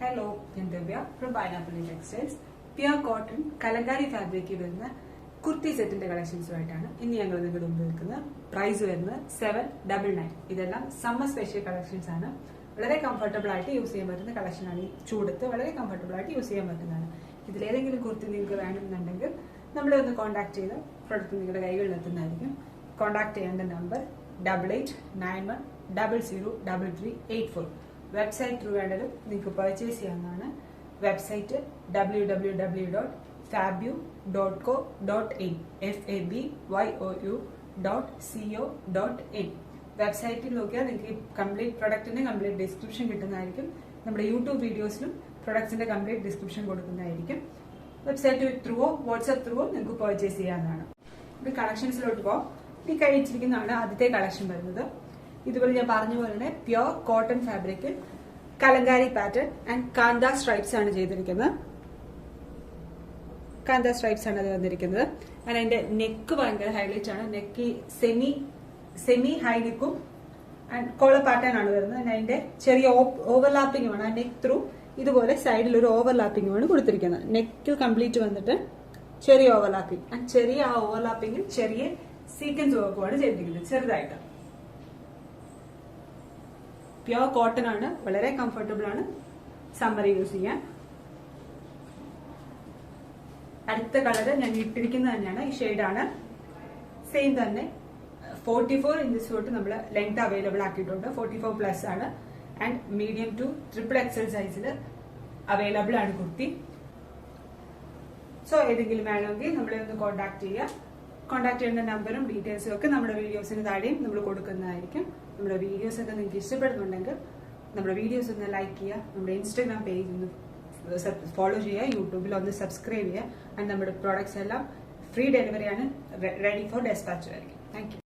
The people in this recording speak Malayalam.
Hello, I'm Divya from Pineapple Textiles. Pure cotton, Kalangari fabric വരുന്ന കുർത്തി സെറ്റിന്റെ കളക്ഷൻസ് ആയിട്ടാണ് ഇന്ന് ഞങ്ങൾ നിങ്ങളുടെ മുമ്പിൽ നിൽക്കുന്നത്. പ്രൈസ് വരുന്നത് 799. ഇതെല്ലാം സമ്മർ സ്പെഷ്യൽ കളക്ഷൻസ് ആണ്. വളരെ കംഫർട്ടബിൾ ആയിട്ട് യൂസ് ചെയ്യാൻ പറ്റുന്ന കളക്ഷൻ ആണ്. ഈ ചൂടത്ത് വളരെ കംഫർട്ടബിൾ ആയിട്ട് യൂസ് ചെയ്യാൻ പറ്റുന്നതാണ്. ഇതിലേതെങ്കിലും കുർത്തി നിങ്ങൾക്ക് വേണമെന്നുണ്ടെങ്കിൽ നമ്മളെ ഒന്ന് കോൺടാക്ട് ചെയ്ത് പ്രൊഡക്റ്റ് നിങ്ങളുടെ കൈകളിൽ എത്തുന്നതായിരിക്കും. കോൺടാക്ട് ചെയ്യേണ്ട നമ്പർ 8891003384. വെബ്സൈറ്റ് ത്രൂ വേണ്ടതും നിങ്ങൾക്ക് പർച്ചേസ് ചെയ്യാവുന്നതാണ്. Website www.fabyu.co.in FABYOU.co.in. വെബ്സൈറ്റിൽ നോക്കിയാൽ നിങ്ങൾക്ക് കംപ്ലീറ്റ് പ്രൊഡക്റ്റിന്റെ കംപ്ലീറ്റ് ഡിസ്ക്രിപ്ഷൻ കിട്ടുന്നതായിരിക്കും. നമ്മുടെ യൂട്യൂബ് വീഡിയോസിലും പ്രൊഡക്ട്സിന്റെ കംപ്ലീറ്റ് ഡിസ്ക്രിപ്ഷൻ കൊടുക്കുന്നതായിരിക്കും. വെബ്സൈറ്റ് ത്രൂവോ വാട്സ്ആപ്പ് ത്രൂവോ നിങ്ങൾക്ക് പർച്ചേസ് ചെയ്യാവുന്നതാണ്. ഇത് കളക്ഷൻസിലോട്ട് പോകാം. ഈ കഴിച്ചിരിക്കുന്നതാണ് ആദ്യത്തെ കളക്ഷൻ വരുന്നത്. ഇതുപോലെ ഞാൻ പറഞ്ഞ പോലെ തന്നെ പ്യോർ കോട്ടൺ ഫാബ്രിക്കിൽ Kalamkari pattern and kantha stripes ആണ് ചെയ്തിരിക്കുന്നത്. കാന്ത സ്ട്രൈപ്സ് ആണ് അത് വന്നിരിക്കുന്നത്. കാരണം അതിന്റെ നെക്ക് ഭയങ്കര ഹൈലൈറ്റ് ആണ്. നെക്ക് സെമി ഹൈ നെക്കും ആൻഡ് കോളർ പാറ്റേൺ ആണ് വരുന്നത്. അതിന്റെ ചെറിയ ഓവർലാപ്പിംഗുമാണ്. ആ നെക്ക് ത്രൂ ഇതുപോലെ സൈഡിൽ ഒരു ഓവർലാപ്പിംഗുമാണ് കൊടുത്തിരിക്കുന്നത്. നെക്കിൽ കംപ്ലീറ്റ് വന്നിട്ട് ചെറിയ ഓവർലാപ്പിംഗ് ആൻഡ് ചെറിയ ആ ഓവർലാപ്പിംഗിൽ ചെറിയ സീക്വൻസ് വർക്കുമാണ് ചെയ്തിരിക്കുന്നത് ചെറുതായിട്ട്. പ്യോർ കോട്ടൺ ആണ്. വളരെ കംഫർട്ടബിൾ ആണ് സമ്മർ യൂസ് ചെയ്യാൻ. അടുത്ത കളർ ഞാൻ ഇട്ടിരിക്കുന്നത് തന്നെയാണ്. ഈ ഷെയ്ഡാണ്. സെയിം തന്നെ 44 ഇഞ്ചസ് തൊട്ട് നമ്മൾ ലെങ്ത് അവൈലബിൾ ആക്കിയിട്ടുണ്ട്. 44+ ആണ്. ആൻഡ് മീഡിയം ടു XXL സൈസിൽ അവൈലബിൾ ആണ് കുർത്തി. സോ ഏതെങ്കിലും വേണമെങ്കിൽ നമ്മളെ ഒന്ന് കോൺടാക്ട് ചെയ്യുക. കോൺടാക്ട് ചെയ്യേണ്ട നമ്പറും ഡീറ്റെയിൽസും ഒക്കെ നമ്മുടെ വീഡിയോസിന് താഴെയും നമ്മൾ കൊടുക്കുന്നതായിരിക്കും. നമ്മുടെ വീഡിയോസ് ഒക്കെ നിങ്ങൾക്ക് ഇഷ്ടപ്പെടുന്നുണ്ടെങ്കിൽ നമ്മുടെ വീഡിയോസ് ഒന്ന് ലൈക്ക് ചെയ്യുക. നമ്മുടെ ഇൻസ്റ്റാഗ്രാം പേജ് ഒന്ന് ഫോളോ ചെയ്യുക. യൂട്യൂബിൽ ഒന്ന് സബ്സ്ക്രൈബ് ചെയ്യുക. ആൻഡ് നമ്മുടെ പ്രോഡക്ട്സ് എല്ലാം ഫ്രീ ഡെലിവറി ആണ്. റെഡി ഫോർ ഡെസ്പാച്ച് ആയിരിക്കും. Thank you.